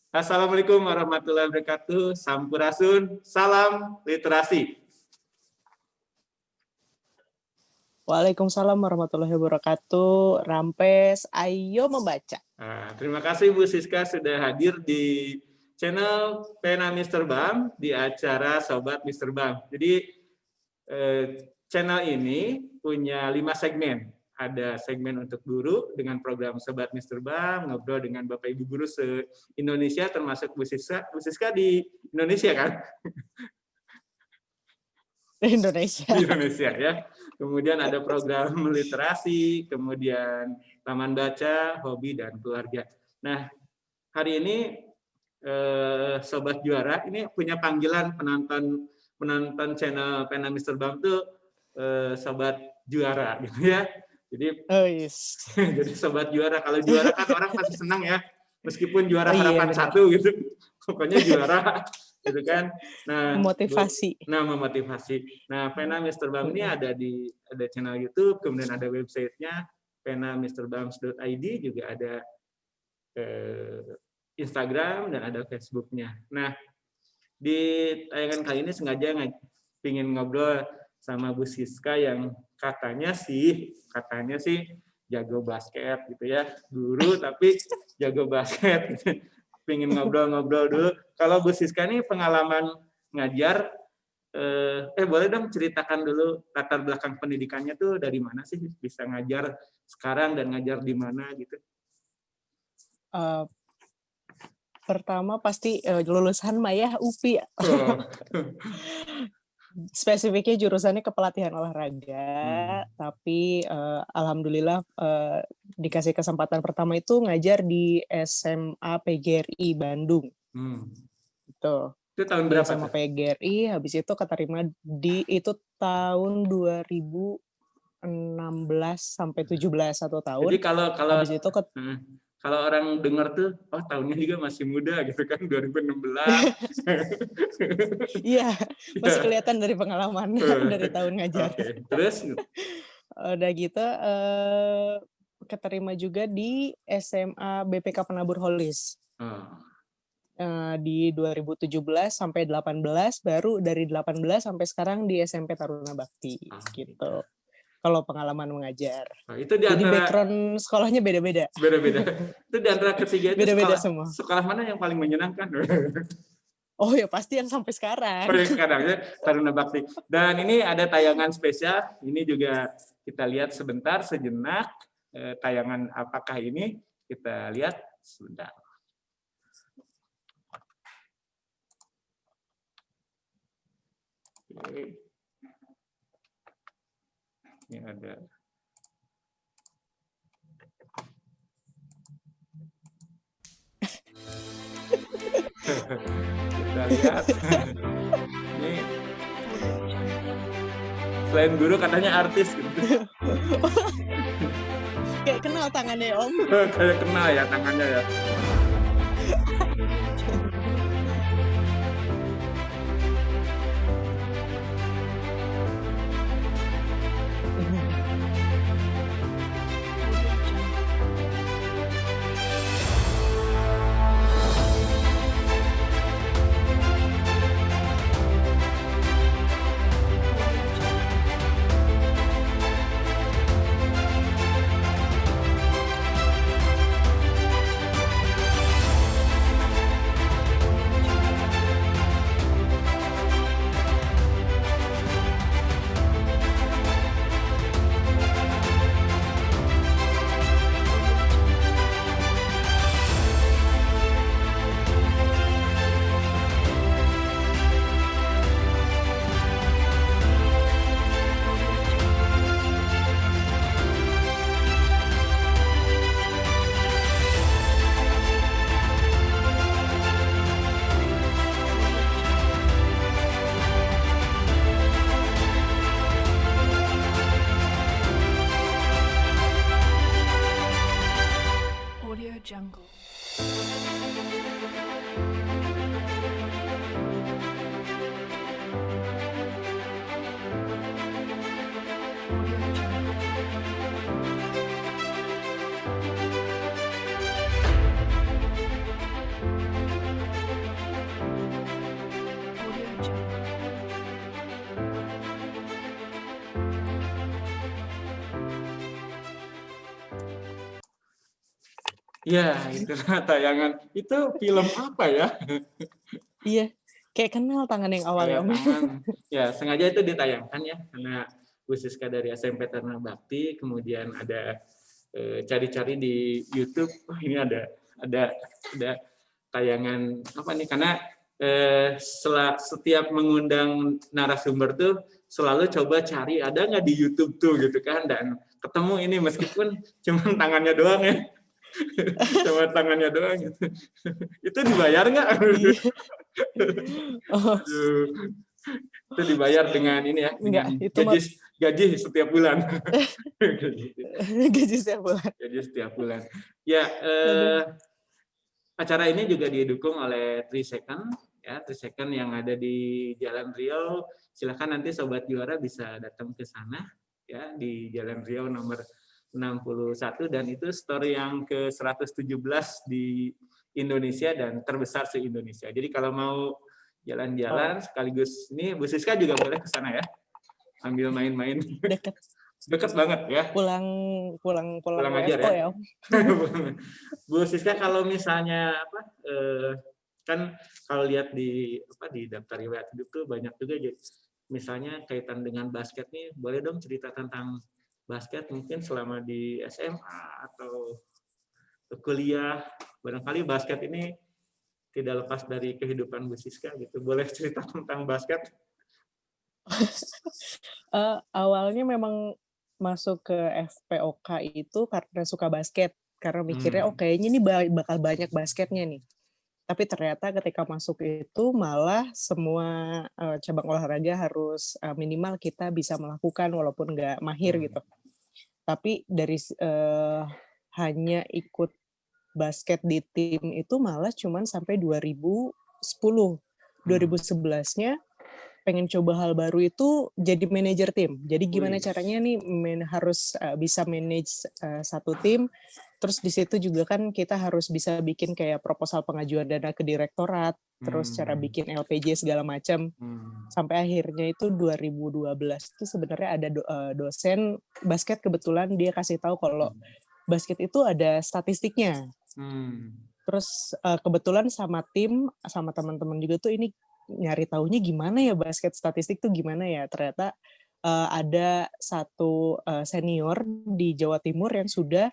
Assalamualaikum warahmatullahi wabarakatuh. Sampurasun, salam literasi. Waalaikumsalam warahmatullahi wabarakatuh. Rampes, ayo membaca. Nah, terima kasih Bu Siska sudah hadir di channel Pena Mr. Bam di acara Sobat Mr. Bam. Jadi channel ini punya 5 segmen. Ada segmen untuk guru dengan program Sobat Mr. Bam, ngobrol dengan Bapak Ibu guru se-Indonesia termasuk Bu Siska di Indonesia kan? Indonesia. Di Indonesia ya. Kemudian ada program literasi, kemudian taman baca, hobi dan keluarga. Nah, hari ini Sobat Juara ini punya panggilan penonton channel Pena Mr. Bam tuh Sobat Juara gitu ya. Jadi jadi Sobat Juara. Kalau juara kan orang pasti senang ya. Meskipun juara harapan satu gitu. Pokoknya juara gitu kan. Nah, memotivasi. Nah, Pena Mr. Bam ini ada channel YouTube, kemudian ada websitenya penamrbams.id, juga ada Instagram dan ada Facebooknya. Nah, di tayangan kali ini sengaja ingin ngobrol sama Bu Siska yang katanya sih jago basket gitu ya, guru tapi jago basket. Gitu. Pengen ngobrol-ngobrol dulu. Kalau Bu Siska ini pengalaman ngajar, boleh dong ceritakan dulu latar belakang pendidikannya tuh dari mana sih bisa ngajar sekarang dan ngajar di mana gitu? Pertama pasti lulusan Maya UPI. Oh. Spesifiknya jurusannya kepelatihan olahraga, tapi alhamdulillah dikasih kesempatan pertama itu ngajar di SMA PGRI Bandung. Itu tahun berapa? SMA PGRI, habis itu keterima itu tahun 2016 sampai 17 1 tahun. Jadi kalau habis itu kalau orang dengar tuh, oh tahunnya juga masih muda gitu kan, 2016. Iya, masih kelihatan dari pengalaman dari tahun ngajar. Okay. Terus? Udah gitu, keterima juga di SMA BPK Penabur Holis. Di 2017 sampai 18, baru dari 18 sampai sekarang di SMP Taruna Bakti. Gitu. Kalau pengalaman mengajar. Nah, itu di antara, jadi background sekolahnya beda-beda. Itu di antara ketiga itu beda-beda semua. Sekolah mana yang paling menyenangkan? Oh ya pasti yang sampai sekarang. Sekarang ya, Taruna Bakti. Dan ini ada tayangan spesial. Ini juga kita lihat sebentar, sejenak. Tayangan apakah ini? Kita lihat sebentar. Oke. Ini ada. Kita lihat. Ini selain guru katanya artis gitu. Kayak kenal tangannya Om. Kayak kenal ya tangannya ya. Ya, itu tayangan. Itu film apa ya? Iya, kayak kenal tangan yang awal ya Kayak Om. tangan. Ya, sengaja itu ditayangkan ya, karena Bu Siska dari SMP Taruna Bakti, kemudian ada cari-cari di YouTube. Oh, ini ada tayangan apa nih? Karena setiap mengundang narasumber tuh selalu coba cari ada nggak di YouTube tuh gitu kan, dan ketemu ini meskipun cuma tangannya doang ya. Cuma tangannya doang gitu. Itu dibayar nggak? Iya. Oh, Aduh, itu dibayar dengan ini ya, enggak, dengan itu mah gaji setiap bulan. gaji setiap bulan. Gaji setiap bulan. Ya, Aduh. acara ini juga didukung oleh 3 Second, ya 3 Second yang ada di Jalan Riau. Silakan nanti Sobat Juara bisa datang ke sana, ya di Jalan Riau nomor 61, dan itu store yang ke-117 di Indonesia dan terbesar se-Indonesia. Jadi kalau mau jalan-jalan sekaligus, ini Bu Siska juga boleh ke sana ya, ambil main-main. Deket. Deket banget ya. Pulang Ajar WFO ya. ya Om. Bu Siska kalau misalnya apa kan kalau lihat di daftar riwayat hidup tuh banyak juga misalnya kaitan dengan basket nih, boleh dong cerita tentang basket mungkin selama di SMA atau kuliah. Barangkali basket ini tidak lepas dari kehidupan Bu Siska gitu. Boleh cerita tentang basket? Awalnya memang masuk ke FPOK itu karena suka basket. Karena mikirnya, oh kayaknya ini bakal banyak basketnya nih. Tapi ternyata ketika masuk itu malah semua cabang olahraga harus minimal kita bisa melakukan walaupun nggak mahir gitu. Tapi dari hanya ikut basket di tim itu malah cuman sampai 2010. 2011-nya pengen coba hal baru itu jadi manajer tim. Jadi gimana caranya nih harus bisa manage satu tim. Terus di situ juga kan kita harus bisa bikin kayak proposal pengajuan dana ke direktorat, terus cara bikin LPJ segala macam. Sampai akhirnya itu 2012 itu sebenarnya ada dosen basket, kebetulan dia kasih tahu kalau basket itu ada statistiknya. Terus kebetulan sama tim, sama teman-teman juga tuh ini nyari taunya gimana ya basket statistik tuh gimana ya. Ternyata ada satu senior di Jawa Timur yang sudah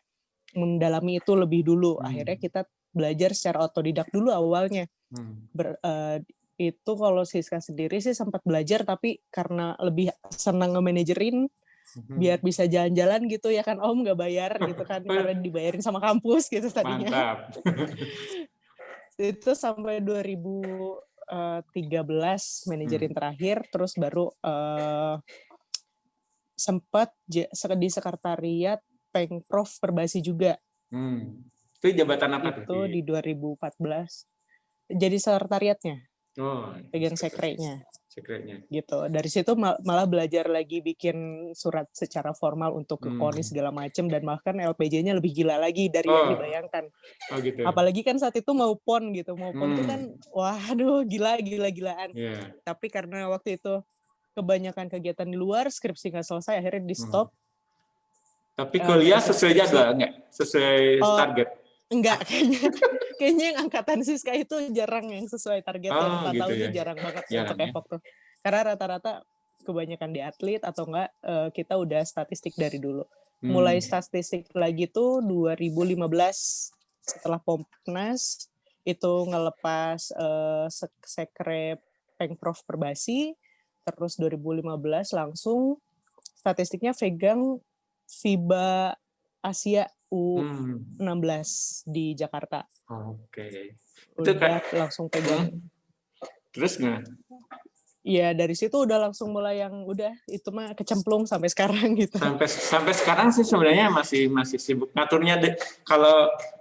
mendalami itu lebih dulu. Akhirnya kita belajar secara otodidak dulu awalnya. Itu kalau Siska sendiri sih sempat belajar, tapi karena lebih senang nge-manajerin, biar bisa jalan-jalan gitu ya kan Om, nggak bayar gitu kan, karena dibayarin sama kampus gitu tadinya. Mantap. Itu sampai 2013 manajerin terakhir, terus baru sempat di sekretariat Pengprov Perbasi juga. Itu jabatan apa tuh? Itu di 2014. Jadi sekretariatnya. Pegang sekretnya. Gitu. Dari situ malah belajar lagi bikin surat secara formal untuk ke KONI segala macam, dan bahkan LPJ-nya lebih gila lagi dari yang dibayangkan. Gitu. Apalagi kan saat itu mau PON gitu. Mau PON tuh kan waduh gila-gilaan. Tapi karena waktu itu kebanyakan kegiatan di luar, skripsi nggak selesai, akhirnya di stop. Tapi kuliah sesuai jadwal nggak? Sesuai target? Enggak, kayaknya yang angkatan Siska itu jarang yang sesuai target, yang 4 tahun itu jarang banget untuk EVOK tuh. Karena rata-rata kebanyakan di atlet atau enggak kita udah statistik dari dulu. Mulai statistik lagi tuh 2015 setelah Pomnas itu ngelepas sekre Pengprov Perbasi, terus 2015 langsung statistiknya pegang FIBA Asia U16 di Jakarta. Oke. Udah langsung pegang. Terus nggak? Iya, dari situ udah langsung mulai yang udah itu mah kecemplung sampai sekarang gitu. Sampai sekarang sih sebenarnya masih sibuk ngaturnya.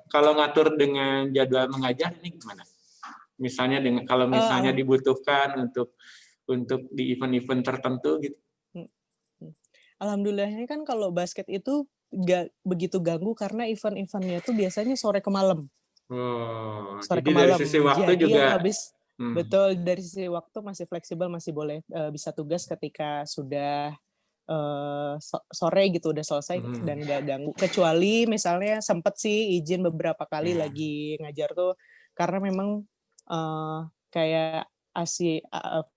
Kalau ngatur dengan jadwal mengajar ini gimana? Misalnya kalau misalnya dibutuhkan untuk di event-event tertentu gitu. Alhamdulillahnya kan kalau basket itu gak begitu ganggu karena event-eventnya tuh biasanya sore ke malam. Sore ke malam. Dari sisi waktu jadi juga habis betul, dari sisi waktu masih fleksibel, masih boleh bisa tugas ketika sudah sore gitu udah selesai dan nggak ganggu. Kecuali misalnya sempet sih izin beberapa kali lagi ngajar tuh karena memang kayak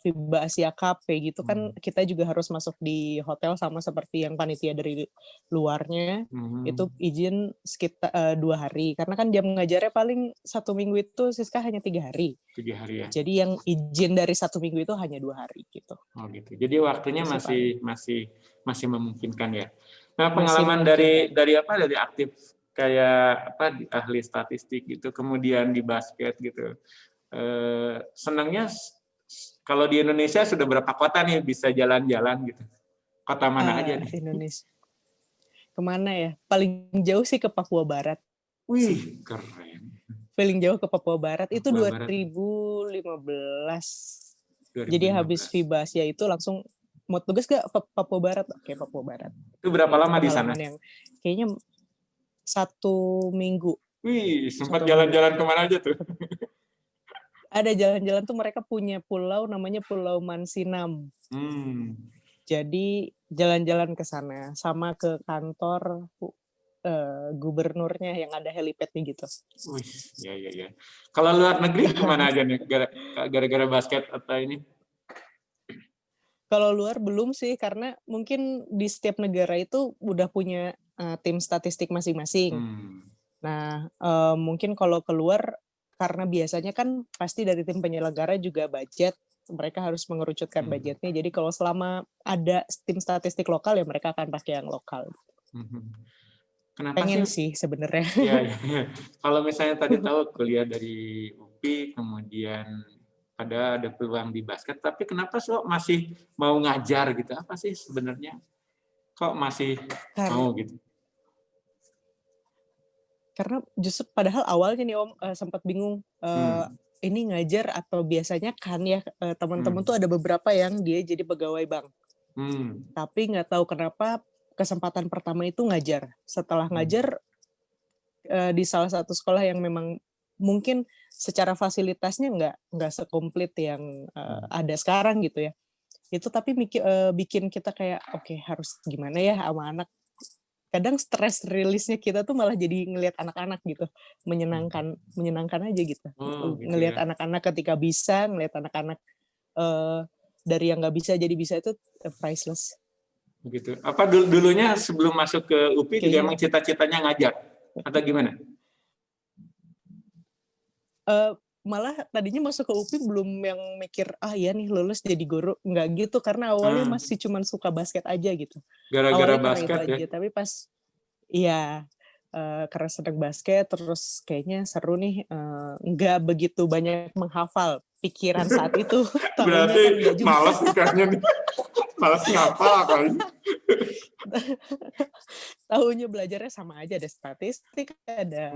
FIBA Asia Cup kayak gitu kan kita juga harus masuk di hotel sama seperti yang panitia dari luarnya. Itu izin sekitar 2 hari karena kan jam ngajarnya paling 1 minggu itu Siska hanya 3 hari. 3 hari ya. Jadi yang izin dari 1 minggu itu hanya 2 hari gitu. Oh gitu. Jadi waktunya masih memungkinkan ya. Nah, Masih pengalaman memungkinkan. dari aktif kayak ahli statistik gitu, kemudian di basket gitu. Senangnya kalau di Indonesia sudah berapa kota nih bisa jalan-jalan gitu? Kota mana aja nih? Indonesia. Kemana ya? Paling jauh sih ke Papua Barat. Wih, keren. Paling jauh ke Papua Barat itu Papua 2015. 2015. Jadi habis FIBA Asia itu langsung mau tugas gak Papua Barat? Oke, Papua Barat. Itu berapa lama di sana? Yang kayaknya 1 minggu. Wih, sempat jalan-jalan kemana aja tuh? Ada jalan-jalan tuh mereka punya pulau namanya Pulau Mansinam. Jadi jalan-jalan ke sana sama ke kantor gubernurnya yang ada helipadnya gitu. Wih, ya. Kalau luar negeri kemana aja nih? Gara-gara basket atau ini? Kalau luar belum sih, karena mungkin di setiap negara itu udah punya tim statistik masing-masing. Nah, mungkin kalau keluar, karena biasanya kan pasti dari tim penyelenggara juga budget, mereka harus mengerucutkan budgetnya. Jadi kalau selama ada tim statistik lokal ya mereka akan pakai yang lokal. Kenapa pengen sih sebenarnya. Ya. Kalau misalnya tadi tahu kuliah dari UPI, kemudian ada peluang di basket, tapi kenapa masih mau ngajar gitu? Apa sih sebenarnya? Kok masih mau gitu? Karena justru padahal awalnya nih Om sempat bingung ini ngajar atau biasanya kan ya teman-teman tuh ada beberapa yang dia jadi pegawai bank. Tapi nggak tahu kenapa kesempatan pertama itu ngajar. Setelah ngajar di salah satu sekolah yang memang mungkin secara fasilitasnya nggak sekomplit yang ada sekarang gitu ya. Itu tapi bikin kita kayak oke, harus gimana ya sama anak. Kadang stress release-nya kita tuh malah jadi ngelihat anak-anak gitu. Menyenangkan aja gitu. Ngelihat anak-anak ketika bisa, ngelihat anak-anak dari yang nggak bisa jadi bisa itu priceless. Begitu. Apa dulunya sebelum masuk ke UPI juga emang cita-citanya ngajar atau gimana? Malah tadinya masuk ke UPI belum yang mikir ya nih lulus jadi guru, nggak gitu karena awalnya masih cuman suka basket aja gitu. Gara-gara awalnya basket itu aja, tapi pas karena sedang basket terus kayaknya seru nih, nggak begitu banyak menghafal pikiran saat itu. Berarti kan malas kayaknya nih. Malas ngapal kali. Tahunya belajarnya sama aja, ada statistik, ada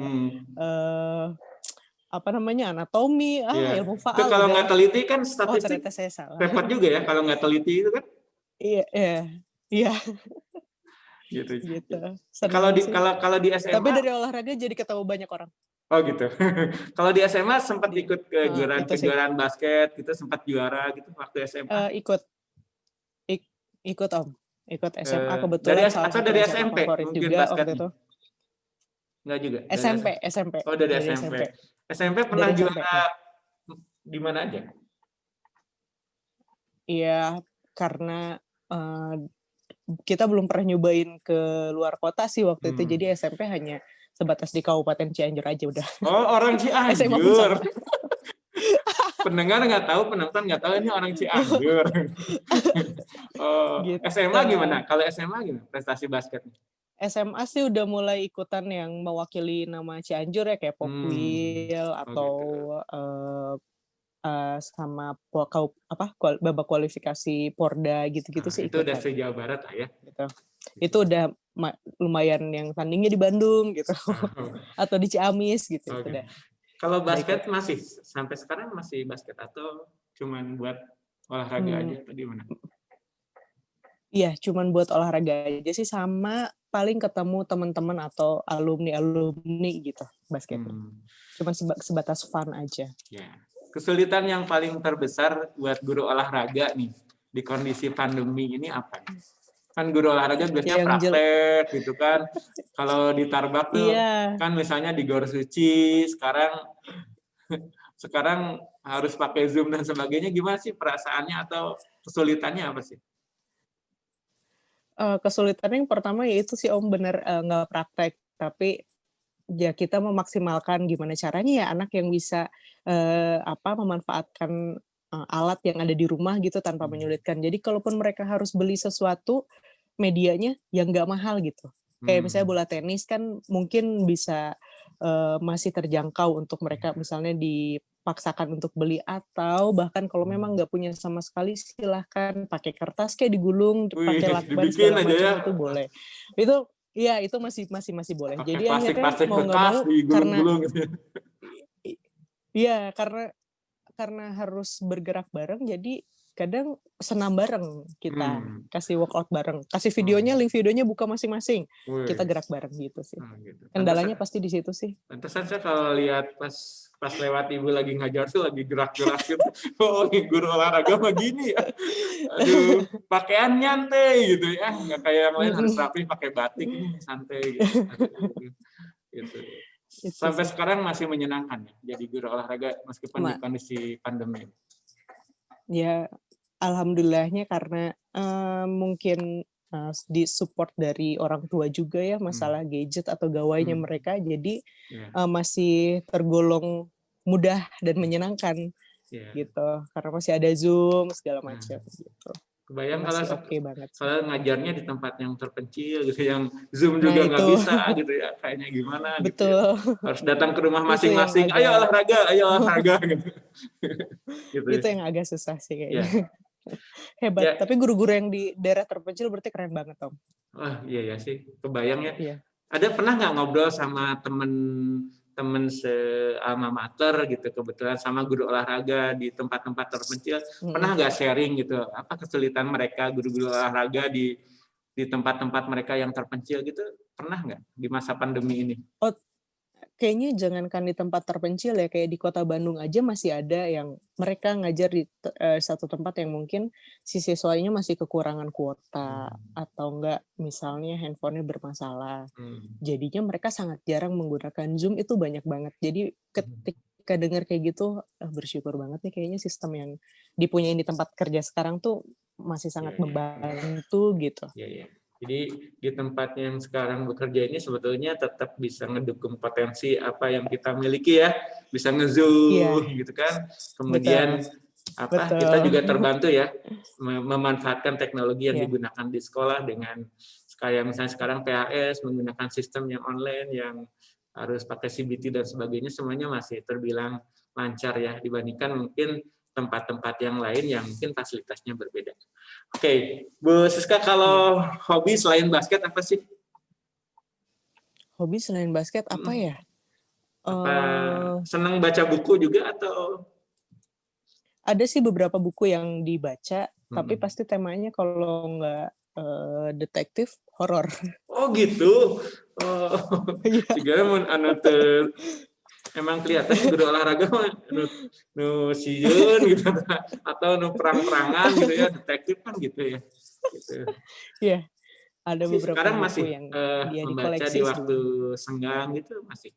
anatomi, ilmu faal. Itu kalau nggak teliti kan statistik. Ternyata saya salah. Repot juga ya kalau nggak teliti itu kan. Iya. Gitu. Kalau di SMA. Tapi dari olahraga jadi ketemu banyak orang. Oh gitu. Kalau di SMA sempat ikut kejuaraan basket, gitu sempat juara gitu waktu SMA. Ikut Om. Ikut SMA kebetulan salah satu dari SMA SMP favorit mungkin juga basketnya. waktu itu. Enggak juga. SMP. Oh, dari SMP. SMP pernah juara di mana aja? Iya, karena kita belum pernah nyobain ke luar kota sih waktu itu. Jadi SMP hanya sebatas di Kabupaten Cianjur aja udah. Oh, orang Cianjur. Pendengar nggak tahu, penonton nggak tahu ini orang Cianjur. Gitu. SMA gimana? Kalau SMA gimana prestasi basketnya? SMA sih udah mulai ikutan yang mewakili nama Cianjur ya, kayak Popwil atau sama babak kualifikasi Porda gitu-gitu sih itu ikutan. udah se-Jawa Barat lah ya. Gitu. Itu udah lumayan yang tandingnya di Bandung gitu. Atau di Ciamis gitu. Okay. Kalau basket masih sampai sekarang masih basket atau cuman buat olahraga aja atau gimana? Iya, cuman buat olahraga aja sih, sama paling ketemu teman-teman atau alumni gitu basket. Cuman sebatas fun aja. Ya. Kesulitan yang paling terbesar buat guru olahraga nih di kondisi pandemi ini apa? Kan guru olahraga biasanya praktek gitu kan. Kalau di Tarbak tuh kan misalnya di Gor Suci, sekarang harus pakai Zoom dan sebagainya. Gimana sih perasaannya atau kesulitannya apa sih? Kesulitannya yang pertama yaitu sih Om bener nggak praktek, tapi ya kita memaksimalkan gimana caranya ya anak yang bisa memanfaatkan alat yang ada di rumah gitu tanpa menyulitkan. Jadi kalaupun mereka harus beli sesuatu, medianya yang nggak mahal gitu. Kayak misalnya bola tenis kan mungkin bisa masih terjangkau untuk mereka misalnya dipaksakan untuk beli, atau bahkan kalau memang nggak punya sama sekali silahkan pakai kertas kayak digulung, pakai lakban segala macam ya. Itu boleh. Itu iya, itu masih boleh. Pakai jadi akhirnya plastik mau nggak bekas mau digulung-gulung gitu. Iya, karena harus bergerak bareng, jadi kadang senam bareng kita, kasih workout bareng, kasih videonya, link videonya buka masing-masing, kita gerak bareng gitu sih. Gitu. Kendalanya pasti di situ sih. Pantesan saya kalau lihat pas lewat ibu lagi ngajar tuh lagi gerak-gerak gitu. Oh, guru olahraga mah gini ya. Aduh, pakaian nyantai gitu ya. Nggak kayak yang lain harus rapi pakai batik, ini santai gitu. Aduh, gitu. Sampai sekarang masih menyenangkan ya jadi guru olahraga meskipun di kondisi pandemi. Ya, alhamdulillahnya karena mungkin disupport dari orang tua juga ya masalah gadget atau gawainya mereka, jadi masih tergolong mudah dan menyenangkan gitu, karena masih ada Zoom segala macam gitu. Kebayang banget kalau ngajarnya di tempat yang terpencil gitu, yang Zoom juga nggak bisa gitu ya, kayaknya gimana gitu ya. Harus datang ke rumah masing-masing, ayo olahraga gitu. Itu yang agak susah sih kayaknya. Hebat, tapi guru-guru yang di daerah terpencil berarti keren banget Om. Wah iya sih, kebayang ya. Ada pernah nggak ngobrol sama temen se-alma mater gitu, kebetulan sama guru olahraga di tempat-tempat terpencil, pernah nggak sharing gitu, apa kesulitan mereka guru-guru olahraga di tempat-tempat mereka yang terpencil gitu, pernah nggak di masa pandemi ini? Oh, kayaknya jangankan di tempat terpencil ya, kayak di kota Bandung aja masih ada yang mereka ngajar di satu tempat yang mungkin si siswanya masih kekurangan kuota, atau enggak misalnya handphonenya bermasalah. Jadinya mereka sangat jarang menggunakan Zoom, itu banyak banget. Jadi ketika dengar kayak gitu, bersyukur banget nih kayaknya sistem yang dipunyain di tempat kerja sekarang tuh masih sangat membantu gitu. Jadi di tempat yang sekarang bekerja ini sebetulnya tetap bisa ngedukung potensi apa yang kita miliki ya, bisa nge-Zoom gitu kan. Kemudian kita juga terbantu ya memanfaatkan teknologi yang digunakan di sekolah dengan kayak misalnya sekarang PAS menggunakan sistem yang online yang harus pakai CBT dan sebagainya, semuanya masih terbilang lancar ya dibandingkan mungkin tempat-tempat yang lain yang mungkin fasilitasnya berbeda. Oke, Bu Siska, kalau hobi selain basket apa sih? Hobi selain basket apa ya? Apa senang baca buku juga atau? Ada sih beberapa buku yang dibaca, tapi pasti temanya kalau nggak detektif, horor. Oh gitu. Oh, juga emang kelihatannya guru olahraga mah nu sieun gitu atau nu perang-perangan gitu ya, detektif kan gitu ya. Gitu. Iya. Ada beberapa sekarang buku masih yang membaca di waktu senggang gitu masih.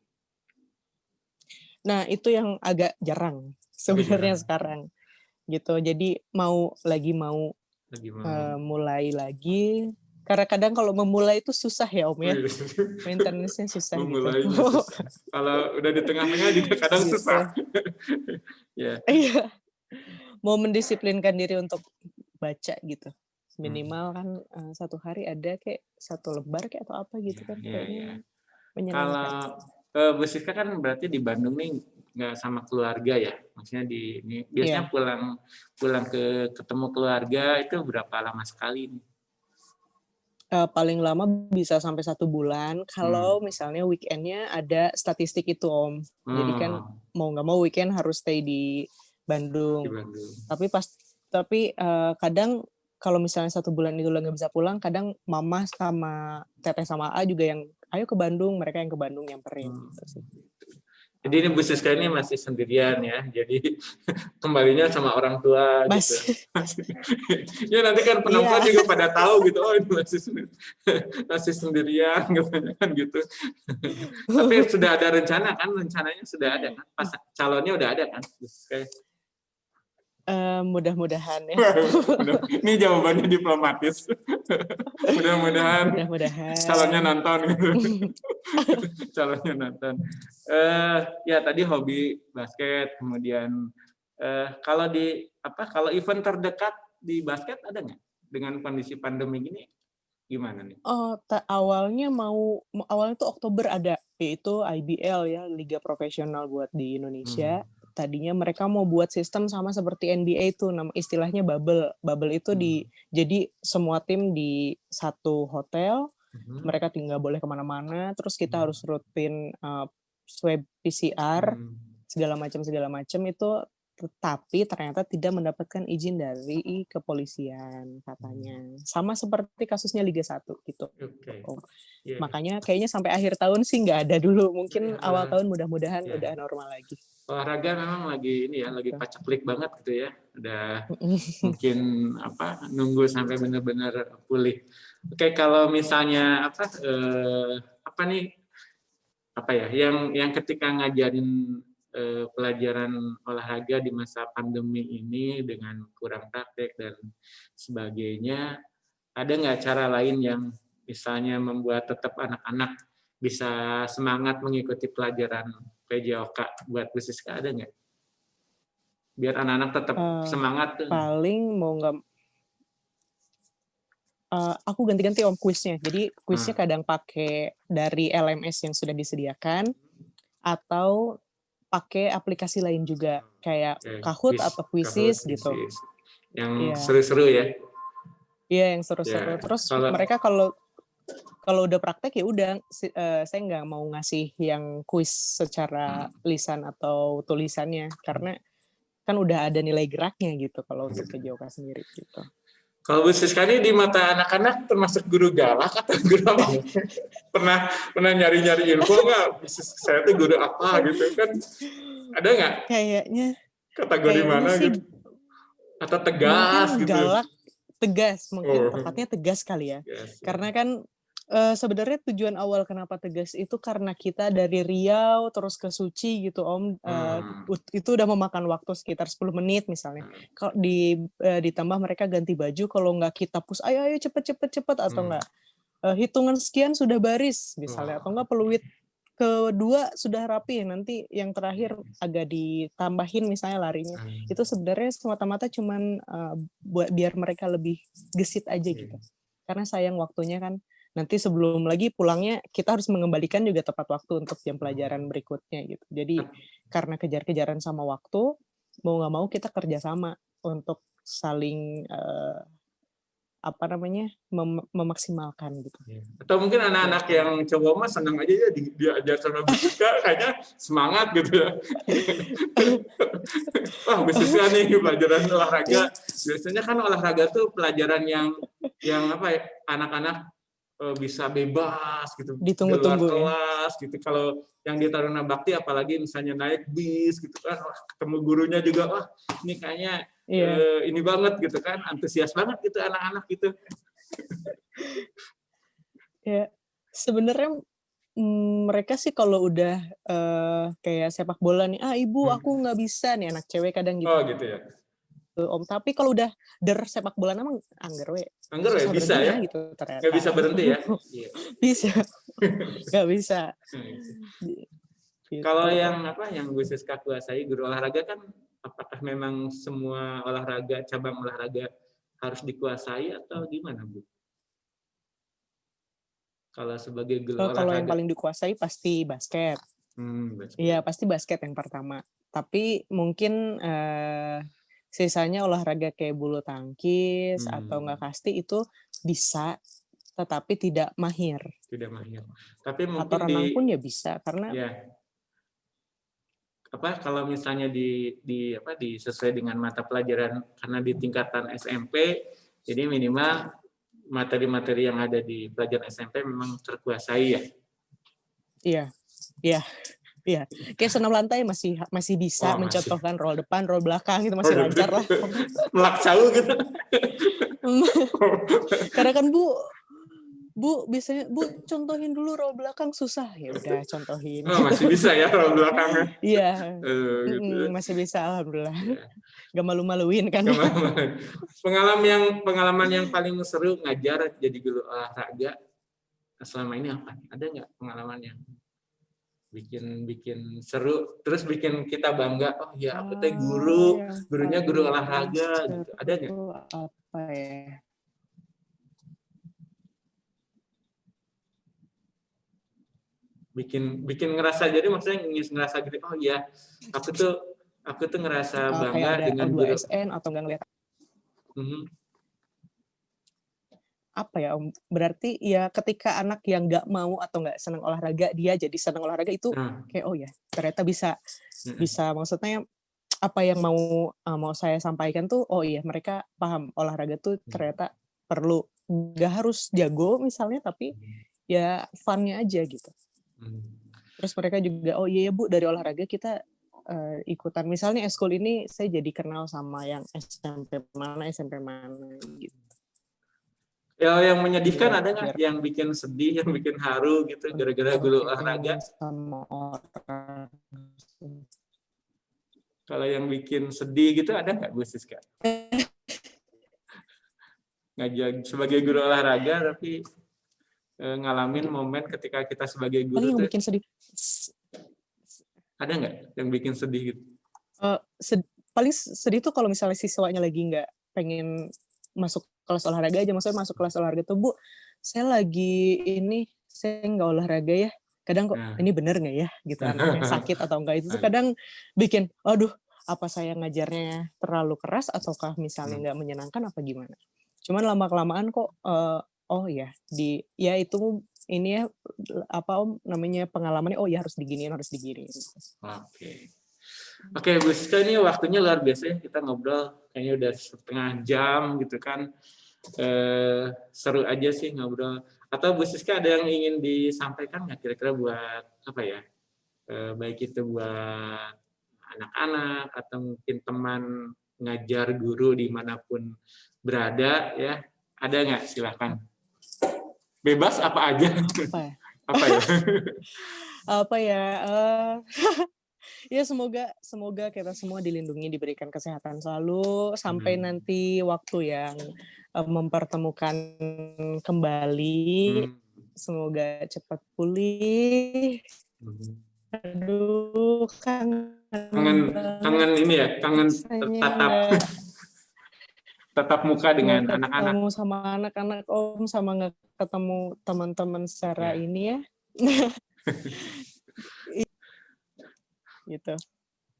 Nah, itu yang agak jarang sebenarnya sekarang. Gitu. Jadi mau mulai lagi, karena kadang kalau memulai itu susah ya Om ya. Maintenance-nya susah gitu. Kalau udah di tengah-tengah juga kadang susah. Iya. Mau mendisiplinkan diri untuk baca gitu. Minimal kan satu hari ada kayak 1 lembar kayak atau apa gitu kan, kayaknya menyenangkan. Kalau Bu Siska kan berarti di Bandung nih nggak sama keluarga ya, maksudnya biasanya pulang ketemu keluarga itu berapa lama sekali nih? Paling lama bisa sampai 1 bulan kalau misalnya weekend-nya ada statistik itu Om. Jadi kan mau nggak mau weekend harus stay di Bandung. Tapi kadang kalau misalnya 1 bulan itu nggak bisa pulang, kadang mama sama teteh sama A juga yang ayo ke Bandung, mereka yang ke Bandung nyamperin gitu sih. Jadi ini Bu Siska ini masih sendirian ya, jadi kembalinya sama orang tua gitu. Ya nanti kan penonton Iya. juga pada tahu gitu, oh ini masih sendirian kan gitu. Tapi sudah ada rencana kan, rencananya sudah ada kan, calonnya udah ada kan. Mudah-mudahan ya. Ini jawabannya diplomatis. Mudah-mudahan calonnya nonton gitu. Calonnya nonton. Ya tadi hobi basket, kemudian kalau event terdekat di basket ada nggak dengan kondisi pandemi ini gimana nih? Oh, awalnya tuh Oktober ada, yaitu IBL ya, Liga Profesional buat di Indonesia. Tadinya mereka mau buat sistem sama seperti NBA itu, istilahnya bubble. Bubble itu jadi semua tim di satu hotel, mereka tinggal boleh kemana-mana, terus kita harus rutin swab PCR, segala macam itu, tetapi ternyata tidak mendapatkan izin dari kepolisian katanya. Sama seperti kasusnya Liga 1 gitu. Makanya kayaknya sampai akhir tahun sih nggak ada dulu. Mungkin awal tahun mudah-mudahan udah normal lagi. Olahraga memang lagi lagi paceklik banget gitu ya. Udah mungkin nunggu sampai benar-benar pulih. Oke, kalau misalnya yang ketika ngajarin pelajaran olahraga di masa pandemi ini dengan kurang praktek dan sebagainya, ada nggak cara lain yang misalnya membuat tetap anak-anak bisa semangat mengikuti pelajaran PJOK buat Bu Siska, ada nggak? Biar anak-anak tetap semangat tuh. Paling mau nggak, aku ganti-ganti kuisnya. Jadi kuisnya kadang pakai dari LMS yang sudah disediakan, atau pakai aplikasi lain juga kayak Kahoot atau Quizizz gitu. Yang seru-seru ya. Iya, yang seru-seru. Terus mereka kalau udah praktek ya udah, saya nggak mau ngasih yang kuis secara lisan atau tulisannya karena kan udah ada nilai geraknya gitu kalau untuk PJOK sendiri gitu. Kalau Bu Siska ini di mata anak-anak termasuk guru galak atau guru apa? pernah nyari-nyari info nggak? Saya tuh guru apa gitu kan? Ada nggak? Kayaknya kategori mana sih, gitu? Atau tegas gitu? Galak, tegas mungkin tepatnya tegas kali ya. Karena kan sebenarnya tujuan awal kenapa tegas itu karena kita dari Riau terus ke Suci gitu Om, itu udah memakan waktu sekitar 10 menit misalnya. Kalau ditambah mereka ganti baju, kalau nggak kita push ayo cepet atau nggak hitungan sekian sudah baris misalnya, atau nggak peluit kedua sudah rapi, nanti yang terakhir agak ditambahin misalnya larinya. Itu sebenarnya semata-mata cuman biar mereka lebih gesit aja gitu. Karena sayang waktunya kan. Nanti sebelum lagi pulangnya kita harus mengembalikan juga tepat waktu untuk jam pelajaran berikutnya gitu. Jadi karena kejar-kejaran sama waktu, mau nggak mau kita kerjasama untuk saling memaksimalkan gitu. Atau mungkin anak-anak yang cowok mah senang aja ya diajar sama Bu Siska, kayaknya semangat gitu ya. Wah, Bu Siska nih pelajaran olahraga. Biasanya kan olahraga tuh pelajaran yang anak-anak bisa bebas gitu di luar kelas gitu. Kalau yang di Taruna Bakti apalagi misalnya naik bis gitu kan, ketemu gurunya juga, wah ini kayaknya ini banget gitu kan, antusias banget gitu anak-anak gitu. Ya sebenarnya mereka sih kalau udah kayak sepak bola nih, ibu aku nggak bisa nih, anak cewek kadang gitu. Oh gitu ya. Om, tapi kalau udah dersepak bola namanya angger bisa ya gitu ternyata. Nggak bisa berhenti ya. Bisa nggak bisa gitu. Kalau yang Bu Siska kuasai guru olahraga kan, apakah memang semua cabang olahraga harus dikuasai atau gimana Bu? Kalau sebagai guru olahraga, kalau yang paling dikuasai pasti basket. Iya, pasti basket yang pertama, tapi mungkin sisanya olahraga kayak bulu tangkis atau nggak kasti itu bisa, tetapi tidak mahir. Tapi mungkin atau renang pun ya bisa karena kalau misalnya sesuai dengan mata pelajaran, karena di tingkatan SMP, jadi minimal materi-materi yang ada di pelajaran SMP memang terkuasai ya. Iya. Iya, kayak senam lantai masih bisa Oh, masih. mencontohkan roll depan, roll belakang gitu masih lancar lah. Melaksau gitu. Karena kan Bu biasanya Bu contohin dulu roll belakang susah, ya udah contohin. Oh, masih bisa ya roll belakangnya. Iya, Gitu. masih bisa alhamdulillah. Ya. Gak malu-maluin kan? Pengalaman yang paling seru ngajar jadi guru olahraga selama ini apa? Ada nggak pengalaman yang bikin seru, terus bikin kita bangga, oh ya aku teh gurunya guru olahraga gitu. Ada nggak? Apa ya? Bikin ngerasa, jadi maksudnya ngerasa gitu, oh ya aku tuh ngerasa bangga Kayak ada dengan guru. O2SN atau nggak ngeliat Mhm. apa ya Om? Berarti ya ketika anak yang nggak mau atau nggak senang olahraga dia jadi senang olahraga itu kayak oh ya ternyata bisa maksudnya apa yang mau saya sampaikan tuh oh iya mereka paham olahraga tuh ternyata perlu nggak harus jago misalnya tapi ya funnya aja gitu. Terus mereka juga oh iya ya Bu dari olahraga kita ikutan misalnya eskul ini saya jadi kenal sama yang SMP mana gitu. Ya, yang menyedihkan ada nggak? Yang bikin sedih, yang bikin haru gitu, gara-gara guru olahraga? Sama orang. Kalau yang bikin sedih gitu ada nggak Bu Siska? Ngajar sebagai guru olahraga tapi ngalamin momen ketika kita sebagai guru yang tuh bikin sedih. Ada nggak yang bikin sedih gitu? Paling sedih tuh kalau misalnya siswanya lagi nggak pengen masuk kelas olahraga aja, maksudnya masuk kelas olahraga tuh Bu, saya nggak olahraga ya, kadang kok ini bener nggak ya, gitu anaknya sakit atau enggak itu tuh kadang bikin, aduh apa saya ngajarnya terlalu keras ataukah misalnya nggak menyenangkan apa gimana? Cuman lama-kelamaan kok, oh ya itu ini ya apa Om namanya pengalamannya oh ya harus diginiin. Oke, Bu Siska ini waktunya luar biasa ya, kita ngobrol kayaknya udah setengah jam gitu kan. Seru aja sih ngobrol. Atau Bu Siska ada yang ingin disampaikan nggak kira-kira buat apa ya? Baik itu buat anak-anak atau mungkin teman ngajar guru dimanapun berada ya. Ada nggak? Silahkan. Bebas apa aja. Apa ya? Apa ya? Ya semoga kita semua dilindungi, diberikan kesehatan selalu sampai nanti waktu yang mempertemukan kembali. Semoga cepat pulih. Aduh, kangen ini ya, kangen tatap muka dengan anak-anak. Ketemu sama anak-anak Om, sama nggak ketemu teman-teman secara ini ya. Gitu.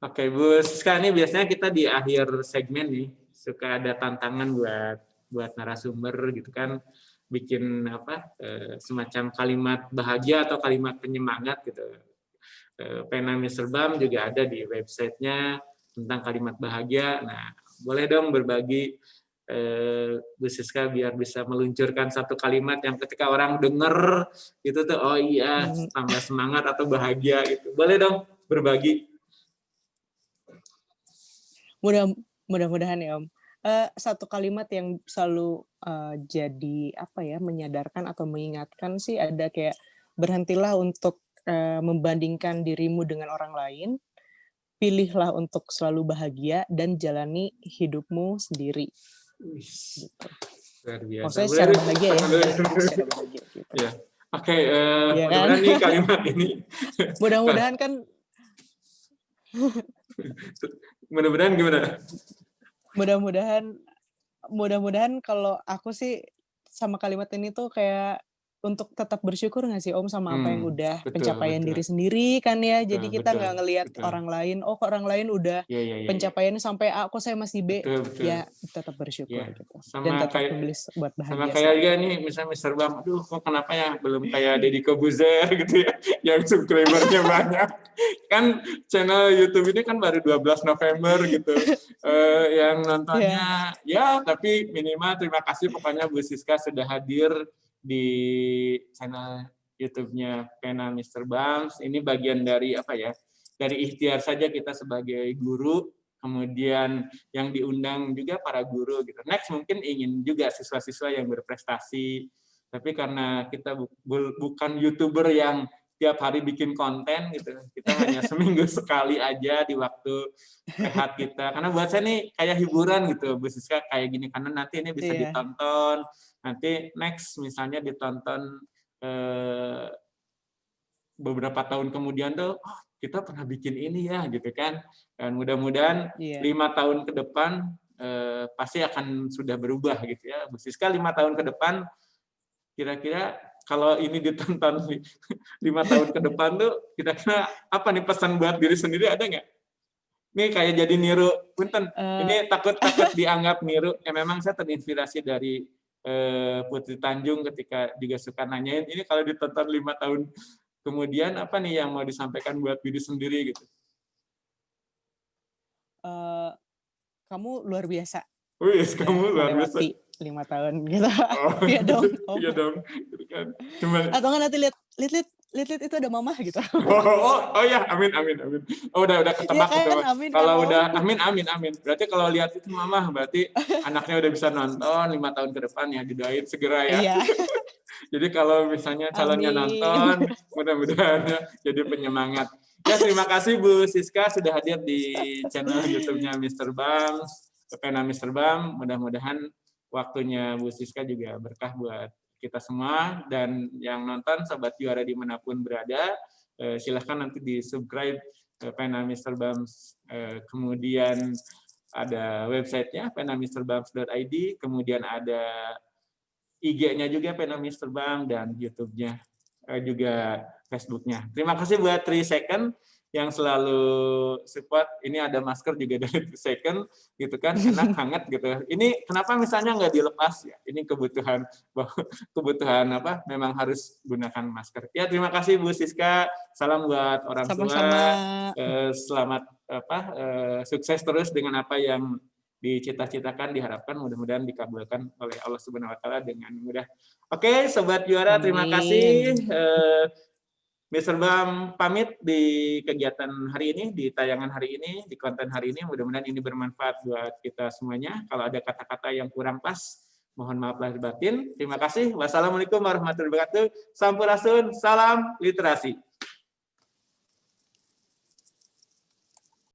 Oke, Bu Siska, ini biasanya kita di akhir segmen nih suka ada tantangan buat narasumber gitu kan, bikin apa semacam kalimat bahagia atau kalimat penyemangat gitu. Pena Mr. Bam juga ada di websitenya tentang kalimat bahagia. Nah, boleh dong berbagi Bu Siska biar bisa meluncurkan satu kalimat yang ketika orang denger itu tuh oh iya tambah semangat atau bahagia gitu. Boleh dong berbagi. Mudah-mudahan ya Om. Satu kalimat yang selalu jadi apa ya menyadarkan atau mengingatkan sih ada kayak berhentilah untuk membandingkan dirimu dengan orang lain, pilihlah untuk selalu bahagia dan jalani hidupmu sendiri. Gitu. Maksudnya secara bahagia ya, secara bahagia. Gitu. Ya. Oke, mudah-mudahan nih kalimat ini. Mudah-mudahan kan. Mudah-mudahan gimana? Mudah-mudahan kalau aku sih sama kalimat ini tuh kayak untuk tetap bersyukur nggak sih Om sama apa yang udah pencapaian diri sendiri kan ya. Jadi kita nggak ngelihat orang lain, oh kok orang lain udah pencapaiannya sampai A, kok saya masih B. Ya tetap bersyukur gitu. Dan tetap menulis buat bahagia. Sama kayak juga nih misalnya Mr. Bam, aduh kok kenapa ya belum kayak Deddy Kobuzer gitu ya, yang subscribernya banyak. Kan channel YouTube ini kan baru 12 November gitu. Yang nontonnya ya tapi minimal terima kasih pokoknya Bu Siska sudah hadir di channel YouTube-nya Pena Mr. Bams. Ini bagian dari apa ya? Dari ikhtiar saja kita sebagai guru, kemudian yang diundang juga para guru gitu. Next mungkin ingin juga siswa-siswa yang berprestasi, tapi karena kita bukan YouTuber yang tiap hari bikin konten gitu, kita hanya seminggu sekali aja di waktu rehat kita. Karena buat saya nih kayak hiburan gitu, Bu Siska, kayak gini, karena nanti ini bisa Iya. ditonton, nanti next misalnya ditonton beberapa tahun kemudian tuh, oh, kita pernah bikin ini ya gitu kan. Dan mudah-mudahan Iya. 5 tahun ke depan pasti akan sudah berubah gitu ya. Bu Siska 5 tahun ke depan kira-kira kalau ini ditonton 5 tahun ke depan tuh kira-kira apa nih pesan buat diri sendiri, ada nggak? Ini kayak jadi niru, punten. Ini takut dianggap niru. Memang saya terinspirasi dari Putri Tanjung ketika juga suka nanyain, ini kalau ditonton 5 tahun kemudian apa nih yang mau disampaikan buat diri sendiri gitu? Kamu luar biasa. Wih, kamu luar biasa. Melewati 5 tahun gitu. Oh, Iya dong. iya dong. Gitu kan. Cuman, atau nggak nanti lihat itu ada mama gitu. Oh ya, amin. Oh udah ketebak ya kan, gitu. amin, Kalau kan, udah amin. Berarti kalau lihat itu mama, berarti anaknya udah bisa nonton 5 tahun ke depan ya, didoain segera ya. Iya. Jadi kalau misalnya calonnya nonton, mudah-mudahan jadi penyemangat. Ya, terima kasih Bu Siska sudah hadir di channel YouTube-nya Mr. Bams, Pena Mr. Bam. Mudah-mudahan waktunya Bu Siska juga berkah buat kita semua, dan yang nonton sobat juara dimanapun berada, silahkan nanti di subscribe Pena Mr. Bams, kemudian ada websitenya penamisterbams.id, kemudian ada IG-nya juga Pena Mr. Bam, dan YouTube-nya juga Facebook-nya. Terima kasih buat 3 Second yang selalu support. Ini ada masker juga dari 3 Second, gitu kan, enak, hangat gitu. Ini kenapa misalnya nggak dilepas ya? Ini kebutuhan apa? Memang harus gunakan masker. Ya, terima kasih Bu Siska. Salam buat orang tua. Sama-sama. Selamat sukses terus dengan apa yang dicita-citakan, diharapkan mudah-mudahan dikabulkan oleh Allah Subhanahu wa taala dengan mudah. Oke, sobat juara, terima kasih. Mr. Bam pamit di kegiatan hari ini, di tayangan hari ini, di konten hari ini. Mudah-mudahan ini bermanfaat buat kita semuanya. Kalau ada kata-kata yang kurang pas, mohon maaf lahir batin. Terima kasih. Wassalamualaikum warahmatullahi wabarakatuh. Sampurasun, salam literasi.